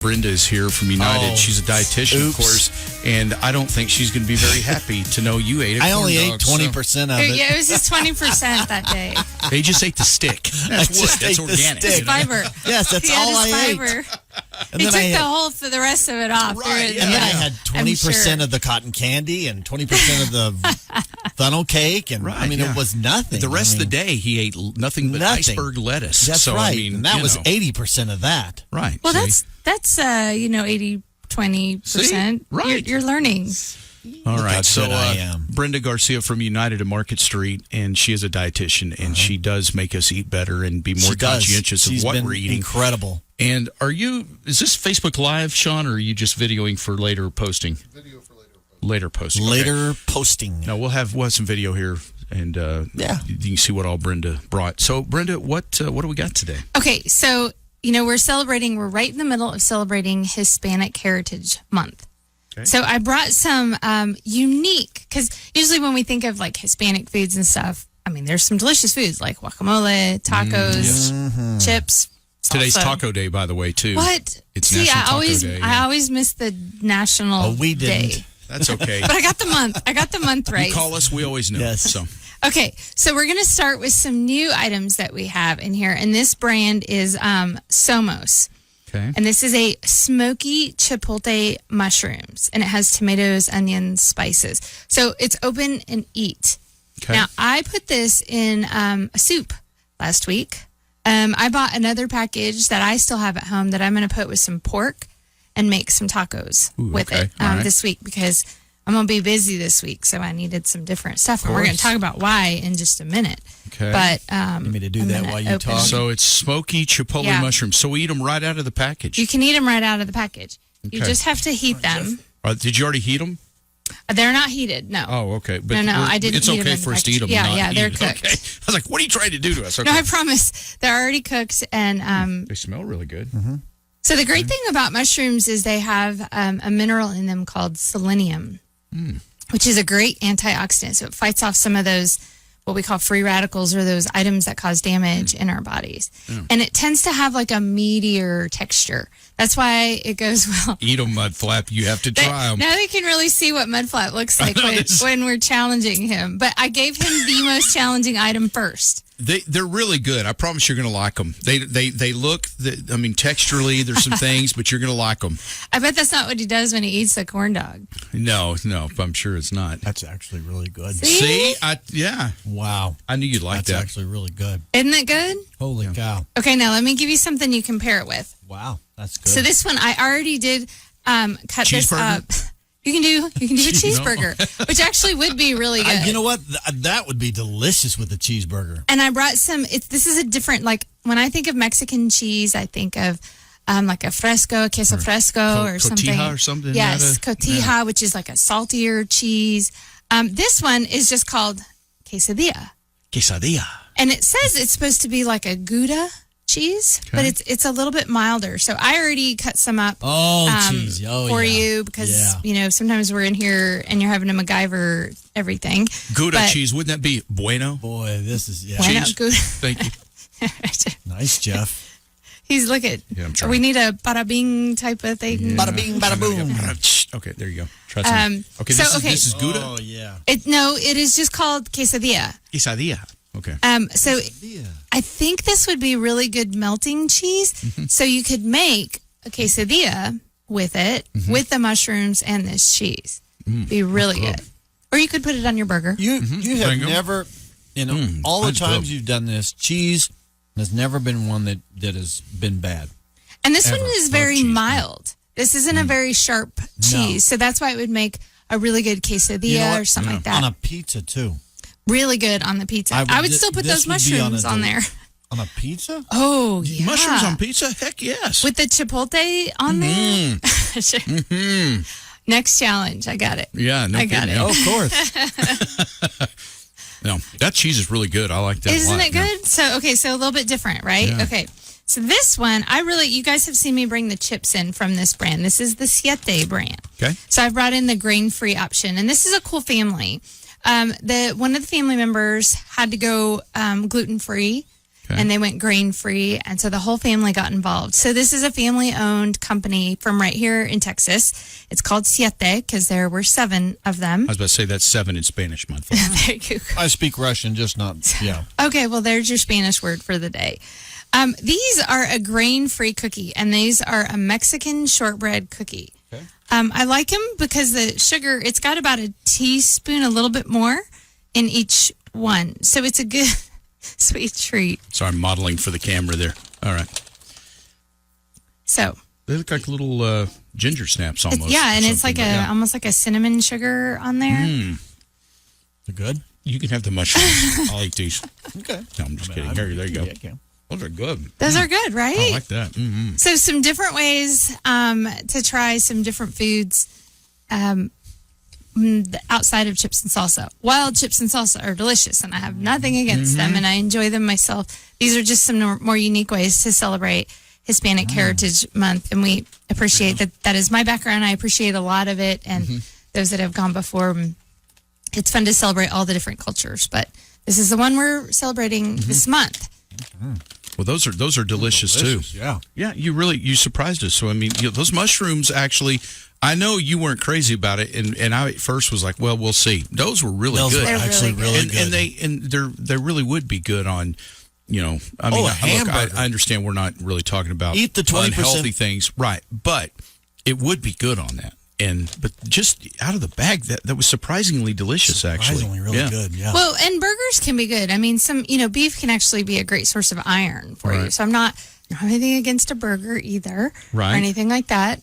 Brenda is here from United. Oh, She's a dietitian, of course, and I don't think she's going to be very happy to know you ate a corn I only dog, ate 20% of it. Yeah, it was just 20% that day. They just ate the stick. That's wood. just That's ate the organic. stick. you know? Fiber. Yes, that's He had all his I fiber. ate. And He then took I had, the whole for the rest of it off. Right, and then I had I'm 20% sure. of the cotton candy and 20% of the funnel cake. And I mean, yeah. it was nothing. The rest of the day, he ate nothing but iceberg lettuce. That's so, right. I mean, and that you was know. 80% of that. Right. Well, see? that's 80, 20%. See? Right. You're learning. All Look how right, so good I am. Brenda Garcia from United at Market Street, and she is a dietitian, and she does make us eat better and be more She does. conscientious She's of what been we're eating. incredible. And is this Facebook Live, Sean, or are you just videoing for later posting? Video for later. Later posting. Okay. Later posting. No, we'll have some video here, and you can see what all Brenda brought. So, Brenda, what do we got today? Okay, so, we're right in the middle of celebrating Hispanic Heritage Month. Okay. So I brought some unique, because usually when we think of like Hispanic foods and stuff, I mean, there's some delicious foods like guacamole, tacos, chips. Today's salsa. Taco Day, by the way, too. What? It's National Taco Day. I always miss the national We didn't. day. That's okay. But I got the month. right. You call us, we always know. Yes. So. Okay, so we're going to start with some new items that we have in here. And this brand is Somos. Okay. And this is a smoky chipotle mushrooms. And it has tomatoes, onions, spices. So it's open and eat. Okay. Now, I put this in a soup last week. I bought another package that I still have at home that I'm going to put with some pork and make some tacos with okay. it All right. this week because I'm going to be busy this week. So I needed some different stuff. And we're going to talk about why in just a minute. Okay. But You want me to do I'm that gonna while you open- talk? So it's smoky chipotle Yeah. mushrooms. So we eat them right out of the package. you can eat them right out of the package. You Okay. just have to heat them. Did you already heat them? They're not heated, no. Oh, okay. But No, I didn't It's heat 'em okay in the for us to eat them. package. Yeah, they're cooked. cooked. Okay. I was like, what are you trying to do to us? Okay. No, I promise. They're already cooked. And They smell really good. so the great thing about mushrooms is they have a mineral in them called selenium, which is a great antioxidant. So it fights off some of those, what we call free radicals, or those items that cause damage in our bodies. And it tends to have like a meatier texture. That's why it goes well. Eat them, Mudflap. You have to try them. Now they can really see what Mudflap looks like when we're challenging him. But I gave him the most challenging item first. They're really good. I promise you're going to like them. They look, texturally, there's some things, but you're going to like them. I bet that's not what he does when he eats a corn dog. No, I'm sure it's not. That's actually really good. See? Wow. I knew you'd like That's that. actually really good. Isn't it good? Holy cow. Okay, now let me give you something you compare it with. Wow. That's good. So this one, I already did cut this Cheeseburger? up. You can do a cheeseburger, which actually would be really good. you know what? That would be delicious with a cheeseburger. And I brought some. This is a different. Like when I think of Mexican cheese, I think of like a fresco, queso fresco, or something. Cotija or something? Yes, Nada? cotija, which is like a saltier cheese. This one is just called quesadilla, Quesadilla. and it says it's supposed to be like a Gouda cheese, but it's a little bit milder. So I already cut some up. Cheese. Oh, for yeah. you because sometimes we're in here and you're having to MacGyver everything. Gouda But- cheese. Wouldn't that be bueno? Boy, this is, yeah. Why not Cheese. Gouda? Thank you. Nice, Jeff. He's look at. Yeah, I'm trying. We need a bada bing type of thing. Bada bing, bada boom. Okay, there you go. Try some. Okay, this is Gouda? Oh, yeah. It is just called quesadilla. Quesadilla. Okay. So Yeah. I think this would be really good melting cheese. So you could make a quesadilla with it, with the mushrooms and this cheese. Be really good. Or you could put it on your burger. You have Bingo. never, all the that's times good. you've done this, cheese has never been one that has been bad. And this Ever. one is Love very cheese. mild. This isn't a very sharp cheese. So that's why it would make a really good quesadilla You know what? or something like On that. a pizza, too. Really good on the pizza. I would still put this those would be on mushrooms a on del- there. On a pizza? Oh, yeah. Mushrooms on pizza? Heck yes. With the chipotle on there. Next challenge. I got it. Yeah, no I got kidding. it. Oh, of course. No, that cheese is really good. I like that a Isn't lot. it good? So a little bit different, right? Yeah. Okay. So this one, you guys have seen me bring the chips in from this brand. This is the Siete brand. Okay. So I've brought in the grain-free option, and this is a cool family. One of the family members had to go gluten-free, and they went grain-free, and so the whole family got involved. So this is a family-owned company from right here in Texas. It's called Siete because there were 7 of them. I was about to say that's 7 in Spanish, Mudflap. There you go. I speak Russian, just not, yeah. Okay, well, there's your Spanish word for the day. These are a grain-free cookie, and these are a Mexican shortbread cookie. Okay. I like them because the sugar, it's got about a teaspoon, a little bit more in each one. So it's a good, sweet treat. So I'm modeling for the camera there. All right. So They look like little ginger snaps almost. yeah, and it's something, like but almost like a cinnamon sugar on there. They're good? You can have the mushrooms. I'll eat these. Okay. No, I'm just kidding. There you go. Yeah, okay. Those are good. Those are good, right? I like that. Mm-hmm. So some different ways to try some different foods outside of chips and salsa. Wild chips and salsa are delicious, and I have nothing against them, and I enjoy them myself. These are just some more unique ways to celebrate Hispanic Heritage Month, and we appreciate that. That is my background. I appreciate a lot of it, and those that have gone before. It's fun to celebrate all the different cultures, but this is the one we're celebrating this month. Well, those are delicious too. Yeah. Yeah, you surprised us. So I mean, those mushrooms actually. I know you weren't crazy about it, and I at first was like, well, we'll see. Those were really Those good. were actually really and good. they really would be good on. I mean, a hamburger. I understand we're not really talking about Eat the 20%. unhealthy things, right? But it would be good on that. But just out of the bag, that was surprisingly delicious. Surprisingly really good, yeah. Well, and burgers can be good. I mean, beef can actually be a great source of iron for you. So I'm not anything against a burger either, Right. or anything like that.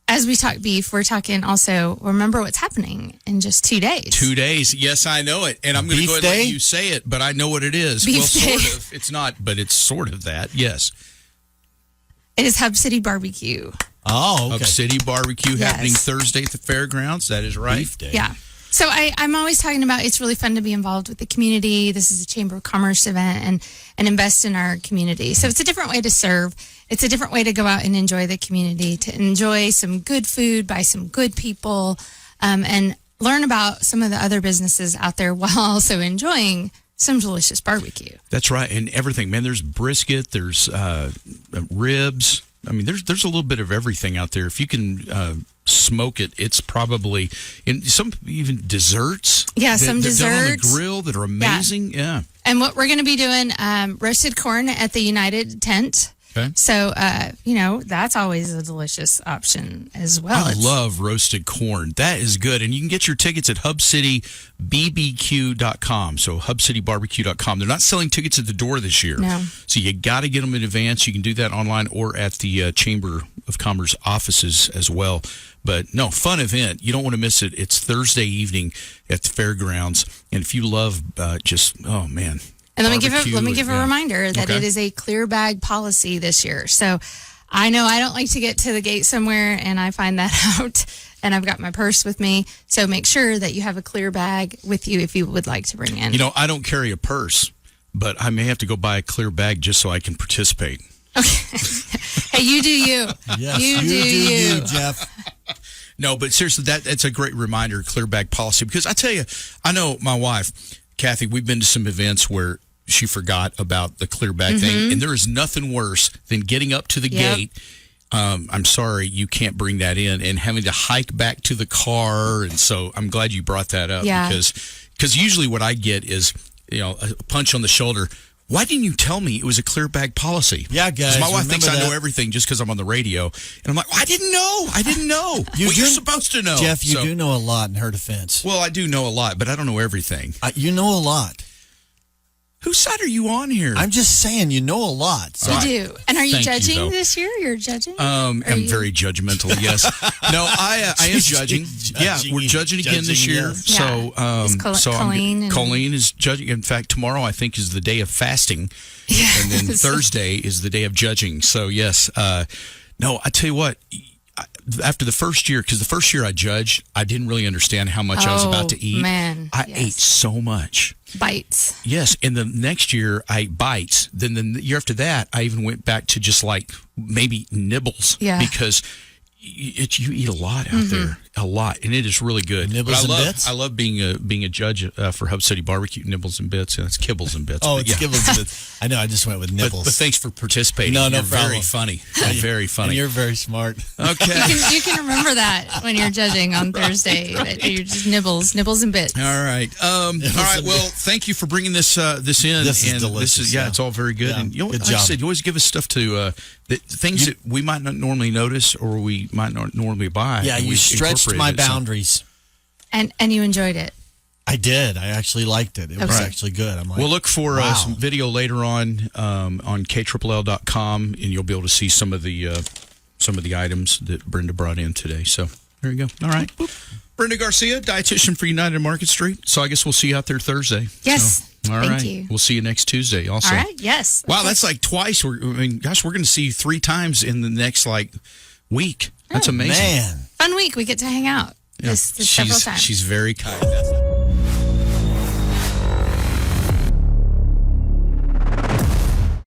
As we talk beef, we're talking also, remember what's happening in just 2 days. 2 days. Yes, I know it. And I'm going to Beef go ahead and day? let you say it, but I know what it is. Beef well, day. sort of. It's not, but it's sort of that. Yes. It is Hub City Barbecue. Oh, okay. Hub City Barbecue Yes. happening Thursday at the fairgrounds. That is right. Beef day. Yeah. So I'm always talking about it's really fun to be involved with the community. This is a Chamber of Commerce event and invest in our community. So it's a different way to serve. It's a different way to go out and enjoy the community, to enjoy some good food by some good people, and learn about some of the other businesses out there while also enjoying some delicious barbecue. That's right. And everything, man. There's brisket. There's ribs. I mean, there's a little bit of everything out there. If you can smoke it, it's probably in some even desserts. Yeah, some that done on the desserts. grill that are amazing. Yeah. And what we're going to be doing, roasted corn at the United Tent. Okay. So, that's always a delicious option as well. I love roasted corn. That is good. And you can get your tickets at hubcitybbq.com. So hubcitybarbecue.com. They're not selling tickets at the door this year. No. So you got to get them in advance. You can do that online or at the Chamber of Commerce offices as well. But no, fun event. You don't want to miss it. It's Thursday evening at the fairgrounds. And if you love oh man. And let me give a yeah. reminder that Okay. it is a clear bag policy this year. So I know I don't like to get to the gate somewhere and I find that out, and I've got my purse with me. So make sure that you have a clear bag with you if you would like to bring in. I don't carry a purse, but I may have to go buy a clear bag just so I can participate. Okay. Hey, you do you. Yes, you do you. Jeff. No, but seriously, that's a great reminder, clear bag policy. Because I tell you, I know my wife, Kathy, we've been to some events where she forgot about the clear bag thing. And there is nothing worse than getting up to the gate. I'm sorry, you can't bring that in, and having to hike back to the car. And so I'm glad you brought that up, Yeah. because usually what I get is, a punch on the shoulder. Why didn't you tell me it was a clear bag policy? Yeah, guys, 'Cause my wife thinks I remember know that. everything just because I'm on the radio. And I'm like, I didn't know. You're supposed to know. Jeff, you So- do know a lot in her defense. Well, I do know a lot, but I don't know everything. You know a lot. Whose side are you on here? I'm just saying, you know a lot. So You do. And are you Thank you, judging though. this year? You're judging? I'm very judgmental. Yes. No, I am judging. Yeah, we're judging again this Judging, year. yes. So, It's Colleen Colleen is judging. In fact, tomorrow I think is the day of fasting, and then Thursday is the day of judging. So yes, no, I tell you what. After the first year, because the first year I judged, I didn't really understand how much I was about to eat. Man, I yes. ate so much. Bites. Yes, and the next year I ate bites. Then the year after that, I even went back to just like maybe nibbles. Yeah. Because you eat a lot out there, a lot, and it is really good. Nibbles and bits? I love being a judge for Hub City Barbecue. Nibbles and bits, and it's kibbles and bits. Oh, it's kibbles and bits. I know. I just went with nibbles. But thanks for participating. No You're problem. very funny. Very funny. And you're very smart. Okay. You can remember that when you're judging on Thursday. That you're just nibbles and bits. All right. All right. Well, thank you for bringing this in. This is delicious. It's all very good. Yeah. And Good like job. I said, you always give us stuff to things that we might not normally notice or we might not normally buy. Yeah, and you we've stretched my incorporated it, so- boundaries. And you enjoyed it. I did. I actually liked it. It was actually good. I'm like, We'll look for wow. some video later on KLL.com, and you'll be able to see some of the items that Brenda brought in today. So there you go. All right. Brenda Garcia, dietitian for United Market Street. So I guess we'll see you out there Thursday. Yes. So, all Thank right. you. We'll see you next Tuesday also. All right. Yes. Wow, that's like twice. We're going to see you 3 times in the next week. That's amazing. Man. Fun week. We get to hang out. Yeah. This several times. She's very kind.